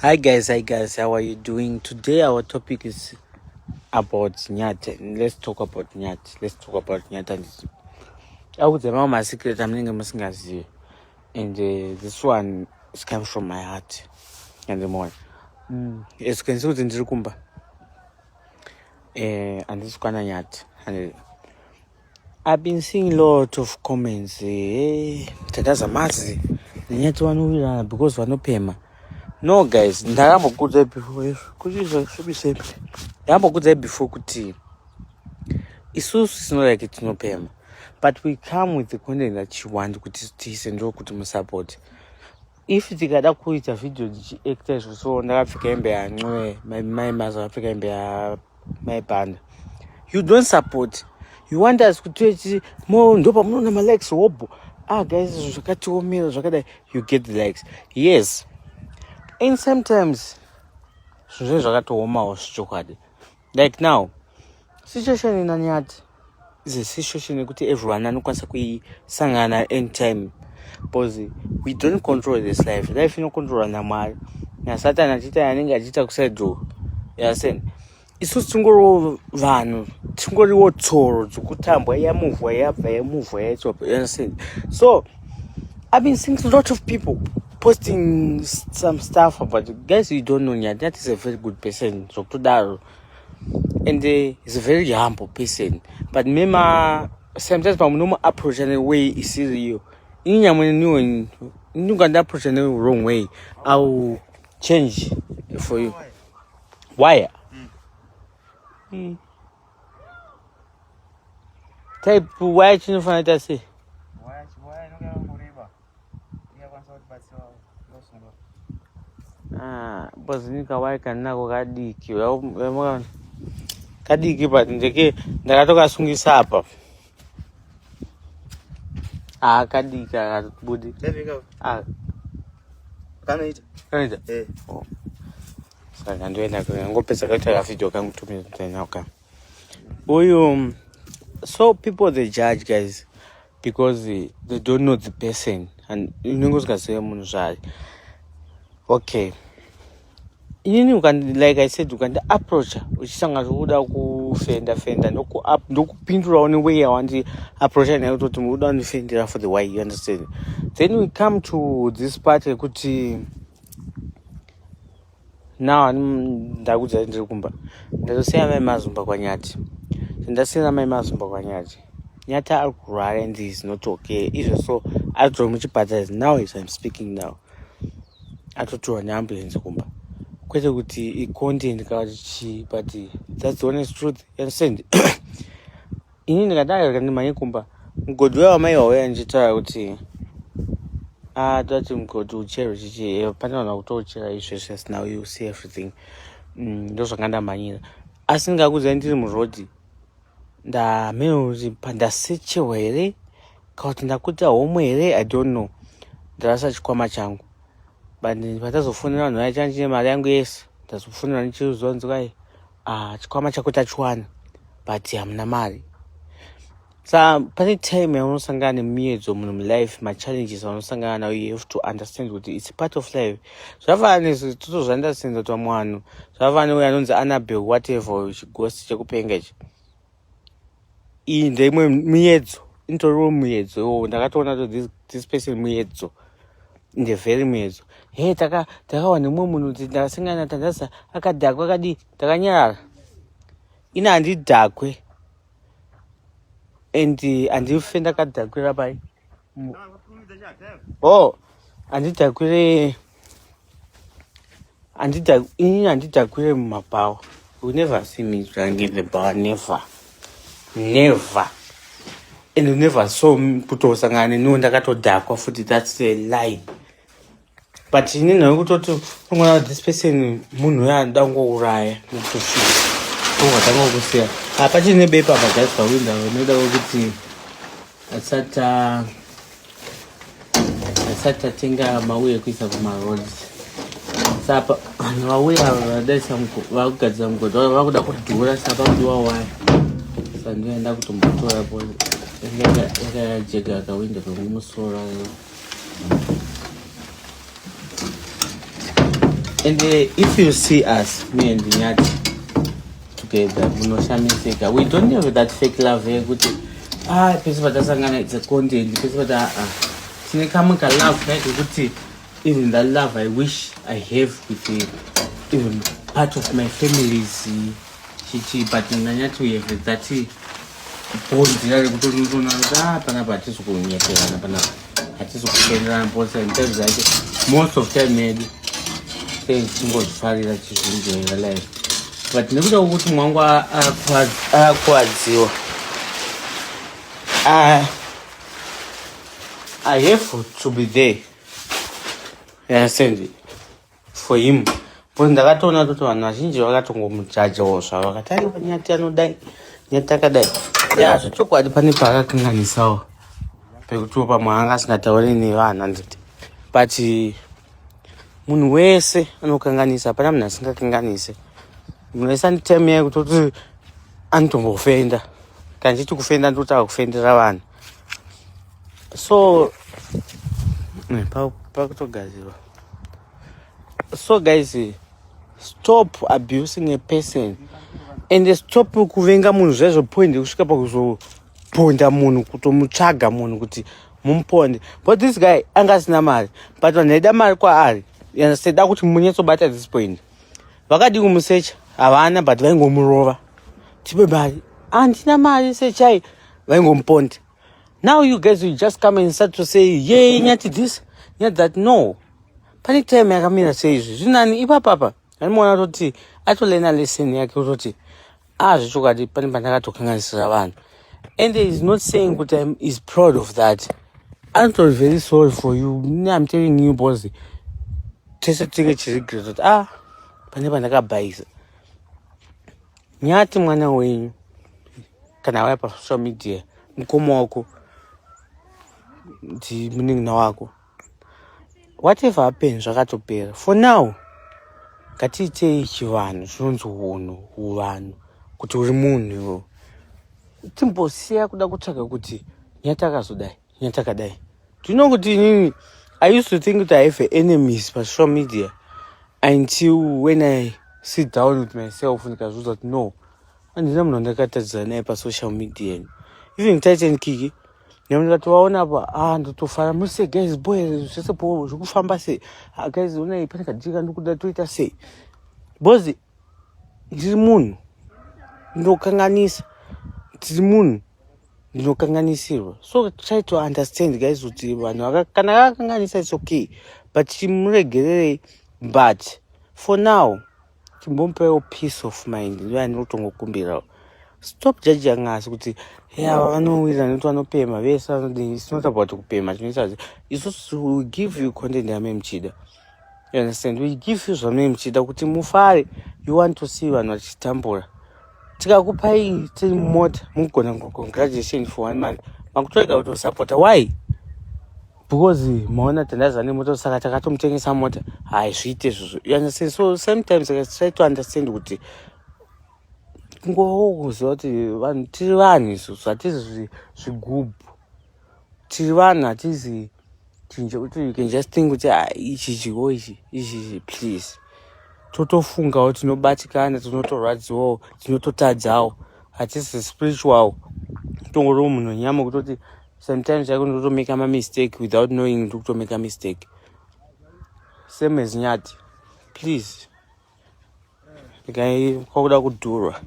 Hi guys, how are you doing? Today our topic is about Nyat. Let's talk about Nyat. And I would say my secret I'm missing and this one is coming from my heart and the more. It's considered in Rukumba. And this one Nyat. And I've been seeing a lot of comments. That's a massive. Nyat one because we're no payment. No guys, ndakambokuudza before ndakambokuudzai before kuti isusu sino like tinopema, but we come with the content that you want kuti tiise ndo kuti musupport. If tikada kuita video dzichiacta izvo, so ndakapfeka hembe yancwe mai mazo akapfeka hembe yamaibhanda, you don't support. You want us kuti mo ndopa munoona malikes hobo guys zvakatiomera zvakadai, you get the likes. Yes, and sometimes like now situation in Nyat is a situation kuti everyone anokwanisa kuisangana anytime because we don't control this life ino control naMwari na Satan achita anenge achita kusaidzo yasen. Isusu tingoriwo vanhu, tingoriwo tsoro dzokutambwa yamuvhwa yabva yamuvhwa yaitsopa, you understand? So I've been seeing a lot of people posting some stuff about it. Guys, you don't know Nyat. That is a very good person, and he's a very humble person. But sometimes I'm approach in a way is you. In you can approach in the wrong way, I'll change for you. Why? Type why you find that say? Bozinika waika nako kadiki kadiki but ndeke ndakatoka sungisa apa kadiki akatibudi kanaita saka ndoenda ngopesa kaita video kangu tumira uyu. So people they judge guys because they don't know the person and unongosikaziva munhu zvake. Okay, like I said, you can approach uchisanga kuda kufenda ndokupindura one way awandi approach nayo kuti muda unifendera for the why, you understand? Then we come to this part kuti now ndakudza ndiri kumba ndazosiya mai mazumba kwa Nyati, ndasiyana mai mazumba kwa Nyati. Nyati ari kurwara and is not okay izvo, so ari muchipatara now as I'm speaking now. Atotora neambulance kumba kwete kuti content kachi, but that's the honest truth, you understand? Ini ndikadai kandimanye kumba mugodi wamai wauya ndichitaura kuti tati mugodi uchero chichi panana kutochera izveshe now you see everything. Ndo zvakandamanyira asi ndingakudzai ndiri murodhi ndamena kuti pandasechewa here kana kuti ndakuita home here, I don't know. Ndarasa chikwama changu but patazofonera vanhu vaichanjine mari yangu yese, ndazofonera ndichizonzwai chikwama chako tachiwana but hamuna mari. Sa pane time yaunosangana nemiedzo munhu mulife, machallenges aunosangana nayo, you have to understand kuti it's part of life. Zvafana nezvi totozviunderstand kuti vamwe vanhu zvafana uyo anonzi Annabelle whatever chigosi chekupenga ichi, iyi ndeimwe miedzo, initoriwo miedzo. Ndakatoona kuti this person miedzo inde very miedzo. Takawana nemumwe munhu kuti ndakasangana tandasa akadhakwa akadii, takanyarara. Ina handidhakwe and handife ndakadhakwira pai handidhakwire mumapower. You never see me drunk in the bar, never. And you never saw me kutosangana no ndakatodhakwa futi, that's a lie. But you know kutoti ungoona this person munhu uya anoda kungouraya nekutosvika ungatanga kusiya pachine bepa guys pawinda unoda kuti asatatenga mauye kuisa kumaroads. Sapa vanhu vauya vadaisa vakugadzira mugodhi vakuda kudhura, sapa kuti wawaya sandoenda kutombotora po yakajega akawinda pemumusoro. And if you see us, me and Nyati together, we don't have that fake love here. Good. It's a content. Love, right? Even that love I wish I have with even part of my family's but Nyati we have that most of them maybe singozvifarira chizvinjoera life but nekuda kwekuti mwangu akwadziwa I have to be there, you understand, for him. But ndakatoona kuti vanhu vazhinji vakatongomujajawo zvavo vakati aiwa Nyati anodai Nyati akadai zvechokwadi pane paakakanganisawo pekutiwo pamwe anga asingatauri nevanhu handiti but munhu wese anokanganisa, hapana munhu asingakanganise. Munhu wese ane time yake kutoti anotombofenda kana chiti kufenda ndotaka kufendera vanhu. So pakutogadzirwa. So guys, stop abusing a person and stop kuvenga munhu zvaizvopoindi kusvika pakuzoponda munhu kutomutsvaga munhu kuti mumuponde. But this guy anga asina mari but vanhu vaida mari kwaari, you understand, da kuti munyatsobata this point. Vakadi kumusecha havana but vaingomurova tipe mari, handina mari sechai, vaingomuponda. Now you guys will just come and start to say yay Nyati this Nyati that. No, pane time yakamira seizvi zvinani ipapapa animona toti atolena lesson yake kutoti zvichokwadi pane pandakatokanganisira vanhu. And he is not saying kuti is proud of that. I'm not very sorry for you. I'm telling you boss, tese tinge chiregret kuti pane pandakabhaisa. Nyati mwana wenyu kana waya pasocial media mukoma wako ndi munin'ina wako, whatever happens zvakatopera. For now ngatiitei chivanhu chinonzi uvanhu kuti uri munhu iwo. Timbosiya kuda kutsvaga kuti Nyati akazodai Nyati akadai. Do you know kuti inini I used to think that I have enemies on social media until when I sit down with myself ndikazviudza kuti no, handina munhu andakatadzana naye pasocial media. Even Titan Kiki ndikatovaona apa ndotofara muse guys boy zvese po zvekufamba sei guys unai pane kadika ndikuda toita sei bozi ndiri munhu ndinokanganisa, ndiri munhu ndinokanganisirwa. So try to understand guys kuti vanhu kana vakakanganisa it's okay but chimuregererei. But for now timbompewo peace of mind ndiyo andinotongokumbirawo. Stop judging us kuti vanowira nekuti vanopema vese vanodini. It's not about kupema. It's just to give you content yame mchida, you understand. We give you zvame mchida kuti mufare. You want to see vanhu vachitambura. Tikakupai mota mugona congratulation for 1 month makutoega kutosapota. Why? Because maona tandazane moto saka takatomutengesa mota zviite izvozvo, you understand. So sometimes I try to understand kuti kungokuziva kuti vanhu tiri vanhu isusu, hatizi zvigubhu, tiri vanhu, hatizi chinje kuti you can just think kuti ichichiwo ichi please. Totofungawo, tinobatikana, tinotorwadziwawo, tinototadzawo, hatizi spiritual. Tongoriwo munhu wenyama kutoti sometimes I can make a mistake without knowing to make a mistake. Same as Nyati, please. Kwakuda kudhurwa.